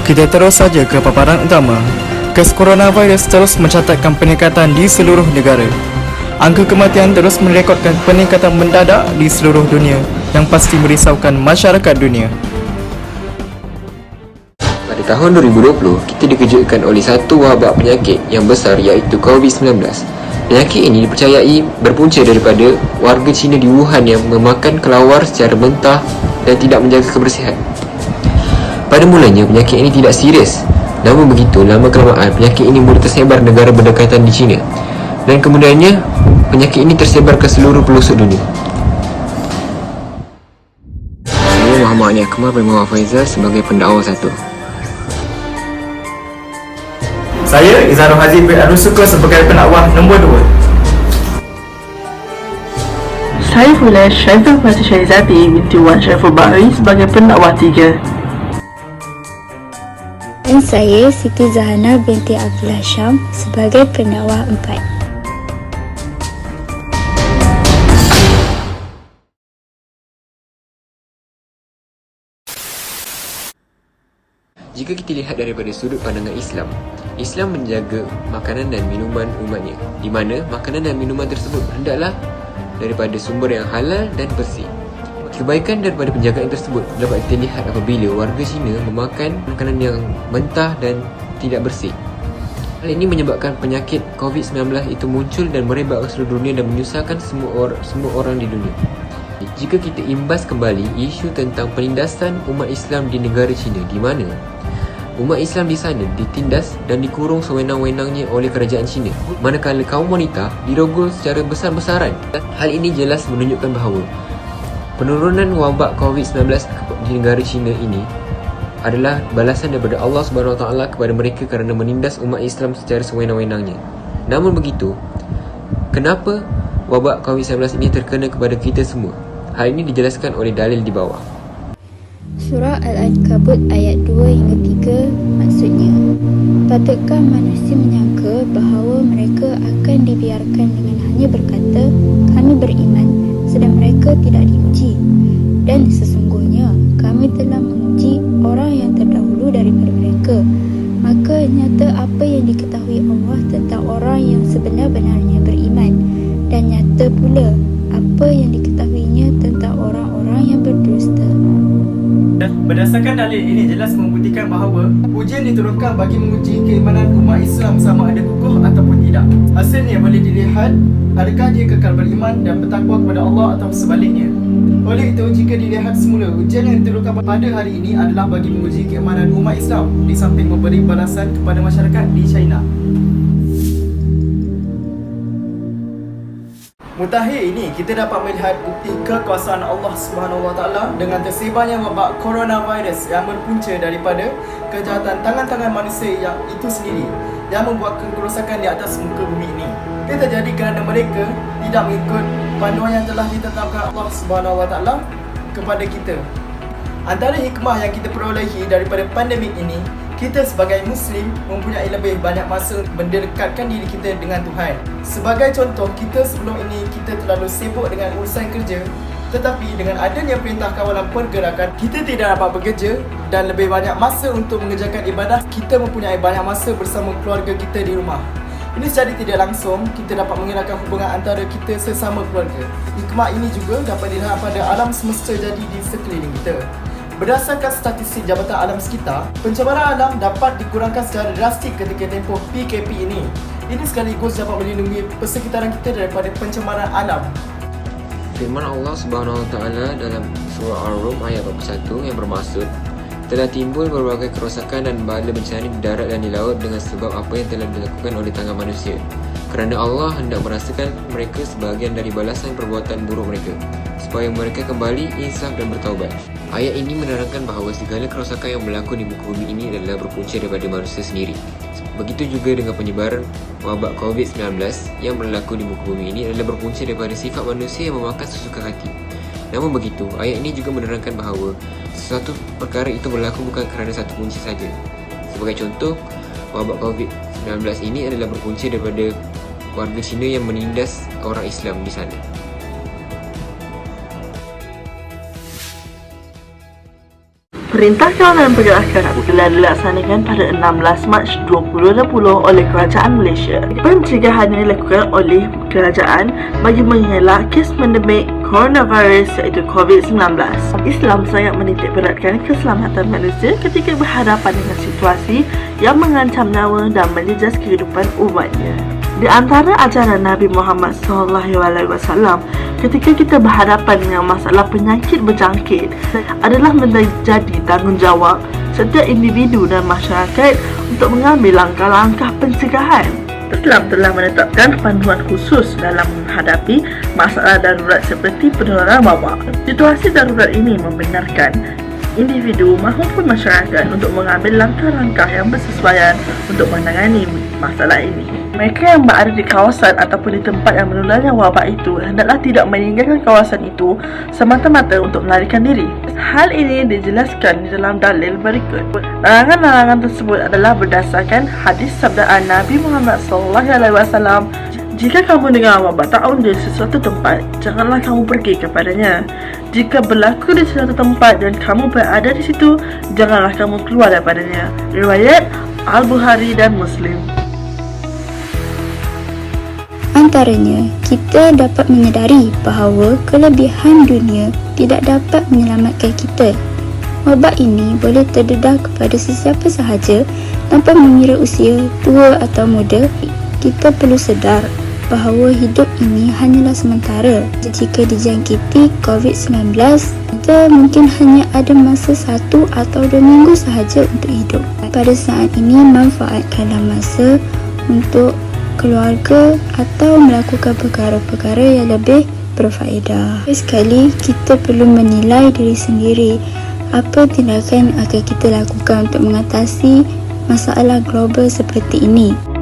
Kita terus saja ke paparan utama. Kes coronavirus terus mencatatkan peningkatan di seluruh negara. Angka kematian terus merekodkan peningkatan mendadak di seluruh dunia yang pasti merisaukan masyarakat dunia. Pada tahun 2020, kita dikejutkan oleh satu wabak penyakit yang besar iaitu COVID-19. Penyakit ini dipercayai berpunca daripada warga Cina di Wuhan yang memakan kelawar secara mentah dan tidak menjaga kebersihan. Pada mulanya, penyakit ini tidak serius. Namun begitu, lama-kelamaan penyakit ini mula tersebar negara berdekatan di China. Dan kemudiannya, penyakit ini tersebar ke seluruh pelosok dunia. Saya Muhammad Ani Akmal bin Muhammad Faizal sebagai pendakwa 1. Saya Izharul Haziq bin Arusuka sebagai pendakwah nombor 2. Saya pula Syaiful Fatih Syahizati binti Wan Syaiful Bahri sebagai pendakwah 3. Dan saya Siti Zahana binti Abdullah Syam sebagai pendakwah 4. Jika kita lihat daripada sudut pandangan Islam, Islam menjaga makanan dan minuman umatnya, di mana makanan dan minuman tersebut hendaklah daripada sumber yang halal dan bersih. Kebaikan daripada penjagaan tersebut dapat kita lihat apabila warga Cina memakan makanan yang mentah dan tidak bersih. Hal ini menyebabkan penyakit COVID-19 itu muncul dan merebak ke seluruh dunia dan menyusahkan semua orang di dunia. Jika kita imbas kembali isu tentang penindasan umat Islam di negara China, di mana umat Islam di sana ditindas dan dikurung sewenang-wenangnya oleh kerajaan China, manakala kaum wanita dirogol secara besar-besaran. Hal ini jelas menunjukkan bahawa penurunan wabak COVID-19 di negara China ini adalah balasan daripada Allah SWT kepada mereka kerana menindas umat Islam secara sewenang-wenangnya. Namun begitu, kenapa wabak COVID-19 ini terkena kepada kita semua? Hal ini dijelaskan oleh dalil di bawah. Surah Al-Ankabut ayat 2 hingga 3 maksudnya, patutkah manusia menyangka bahawa mereka akan dibiarkan dengan hanya berkata, kami beriman, sedang mereka tidak diuji. Dan sesungguhnya kami telah menguji orang yang terdahulu daripada mereka. Maka nyata apa yang diketahui Allah tentang orang yang sebenar-benarnya beriman, dan nyata pula apa yang diketahuinya tentang orang-orang yang berdusta. Berdasarkan dalil ini jelas membuktikan bahawa ujian diturunkan bagi menguji keimanan umat Islam sama ada kukuh ataupun tidak. Hasilnya boleh dilihat adakah dia kekal beriman dan bertakwa kepada Allah atau sebaliknya. Oleh itu, jika dilihat semula, ujian yang diturunkan pada hari ini adalah bagi menguji keimanan umat Islam di samping memberi balasan kepada masyarakat di China. Mutakhir ini kita dapat melihat bukti kekuasaan Allah Subhanahu Wa Taala dengan tersebarnya wabak coronavirus yang berpunca daripada kejahatan tangan-tangan manusia yang itu sendiri yang membuat kerosakan di atas muka bumi ini. Ia terjadi kerana mereka tidak mengikut panduan yang telah ditetapkan Allah Subhanahu Wa Taala kepada kita. Antara hikmah yang kita perolehi daripada pandemik ini, kita sebagai Muslim mempunyai lebih banyak masa mendekatkan diri kita dengan Tuhan. Sebagai contoh, kita sebelum ini kita terlalu sibuk dengan urusan kerja, tetapi dengan adanya perintah kawalan pergerakan, kita tidak dapat bekerja dan lebih banyak masa untuk mengerjakan ibadah. Kita mempunyai banyak masa bersama keluarga kita di rumah. Ini secara tidak langsung, kita dapat mengeratkan hubungan antara kita sesama keluarga. Hikmah ini juga dapat dilihat pada alam semesta jadi di sekeliling kita. Berdasarkan statistik Jabatan Alam Sekitar, pencemaran alam dapat dikurangkan secara drastik ketika tempoh PKP ini. Ini sekaligus dapat melindungi persekitaran kita daripada pencemaran alam. Firman Allah Subhanahu Wa Taala dalam surah Ar-Rum ayat 41 yang bermaksud, telah timbul berbagai kerosakan dan bala bencana di darat dan di laut dengan sebab apa yang telah dilakukan oleh tangan manusia. Kerana Allah hendak merasakan mereka sebahagian dari balasan perbuatan buruk mereka, supaya mereka kembali insaf dan bertaubat. Ayat ini menerangkan bahawa segala kerosakan yang berlaku di muka bumi ini adalah berpunca daripada manusia sendiri. Begitu juga dengan penyebaran wabak COVID-19 yang berlaku di muka bumi ini adalah berpunca daripada sifat manusia yang memakan sesuka hati. Namun begitu, ayat ini juga menerangkan bahawa sesuatu perkara itu berlaku bukan kerana satu punca saja. Sebagai contoh, wabak COVID-19 ini adalah berpunca daripada warga Cina yang menindas orang Islam di sana. Perintah Kawalan Pergerakan telah dilaksanakan pada 16 Mac 2020 oleh Kerajaan Malaysia. Pencegahan yang dilakukan oleh kerajaan bagi mengelak kes pandemik coronavirus iaitu COVID-19. Islam sangat menitik beratkan keselamatan manusia ketika berhadapan dengan situasi yang mengancam nyawa dan menjejas kehidupan umatnya. Di antara ajaran Nabi Muhammad SAW ketika kita berhadapan dengan masalah penyakit berjangkit adalah menjadi tanggungjawab setiap individu dan masyarakat untuk mengambil langkah-langkah pencegahan. Islam telah menetapkan panduan khusus dalam menghadapi masalah darurat seperti penularan wabak. Situasi darurat ini membenarkan individu maupun masyarakat untuk mengambil langkah-langkah yang bersesuaian untuk menangani masalah ini. Mereka yang berada di kawasan ataupun di tempat yang menularnya wabak itu hendaklah tidak meninggalkan kawasan itu semata-mata untuk melarikan diri. Hal ini dijelaskan di dalam dalil berikut. Larangan-larangan tersebut adalah berdasarkan hadis sabdaan Nabi Muhammad SAW. Jika kamu dengar wabak taun di sesuatu tempat, janganlah kamu pergi kepadanya. Jika berlaku di sesuatu tempat dan kamu berada di situ, janganlah kamu keluar daripadanya. Riwayat Al-Bukhari dan Muslim. Antaranya, kita dapat menyedari bahawa kelebihan dunia tidak dapat menyelamatkan kita. Wabak ini boleh terdedah kepada sesiapa sahaja tanpa mengira usia, tua atau muda. Kita perlu sedar bahawa hidup ini hanyalah sementara. Jika dijangkiti COVID-19, kita mungkin hanya ada masa 1 atau 2 minggu sahaja untuk hidup. Pada saat ini, manfaatkanlah masa untuk keluarga atau melakukan perkara-perkara yang lebih berfaedah. Sekali, kita perlu menilai diri sendiri. Apa tindakan akan kita lakukan untuk mengatasi masalah global seperti ini?